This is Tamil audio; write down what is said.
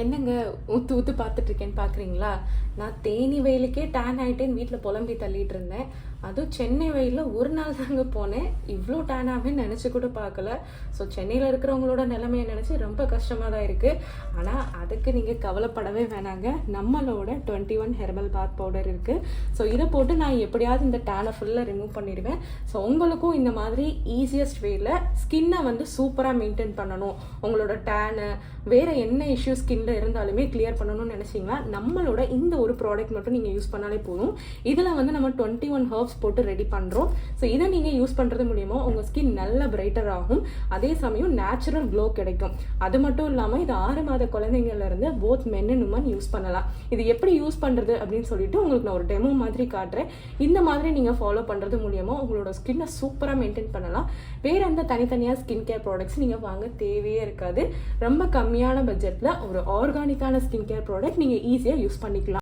என்னங்க ஊத்து ஊத்து பார்த்துட்டு இருக்கேன்னு பார்க்குறீங்களா? நான் தேனி வெயிலுக்கே டேன் ஆகிட்டேன்னு வீட்டில் புலம்பி தள்ளிட்டு இருந்தேன். அதுவும் சென்னை வெயிலில் ஒரு நாள் தாங்க போனேன். இவ்வளோ டேன் ஆகுன்னு நினச்சி கூட பார்க்கல. ஸோ சென்னையில் இருக்கிறவங்களோட நிலைமையை நினச்சி ரொம்ப கஷ்டமாக தான் இருக்குது. ஆனால் அதுக்கு நீங்கள் கவலைப்படவே வேணாங்க. நம்மளோட 21 ஹெர்பல் பாத் பவுடர் இருக்குது. ஸோ இதை போட்டு நான் எப்படியாவது இந்த டேனை ஃபுல்லாக ரிமூவ் பண்ணிடுவேன். ஸோ உங்களுக்கும் இந்த மாதிரி ஈஸியஸ்ட் வேயில் ஸ்கின்னை வந்து சூப்பராக மெயின்டைன் பண்ணணும், உங்களோட டேனு வேறு என்ன இஷ்யூ ஸ்கின்ல இருந்தாலுமே கிளியர் பண்ணணும்னு நினச்சிங்கன்னா நம்மளோட இந்த ஒரு ப்ராடக்ட் மட்டும் நீங்கள் யூஸ் பண்ணாலே போதும். இதில் வந்து நம்ம 21 ஹர்ப்ஸ் போட்டு ரெடி பண்ணுறோம். ஸோ இதை நீங்கள் யூஸ் பண்ணுறது மூலியமாக உங்கள் ஸ்கின் நல்ல பிரைட்டர் ஆகும். அதே சமயம் நேச்சுரல் க்ளோ கிடைக்கும். அது மட்டும் இல்லாமல் இது 6 மாத குழந்தைங்கள்லேருந்து both men and women use பண்ணலாம். இது எப்படி யூஸ் பண்ணுறது அப்படின்னு சொல்லிட்டு உங்களுக்கு நான் ஒரு டெமோ மாதிரி காட்டுறேன். இந்த மாதிரி நீங்கள் ஃபாலோ பண்ணுறது மூலியமாக உங்களோட ஸ்கின்னை சூப்பராக மெயின்டைன் பண்ணலாம். வேறு எந்த தனித்தனியாக ஸ்கின் கேர் ப்ராடக்ட்ஸ் நீங்கள் வாங்க தேவையே இருக்காது. ரொம்ப கம்மியான பட்ஜெட்டில் ஒரு ஆர்கானிக்கான ஸ்கின் கேர் ப்ராடக்ட் நீங்கள் ஈஸியாக யூஸ் பண்ணிக்கலாம்.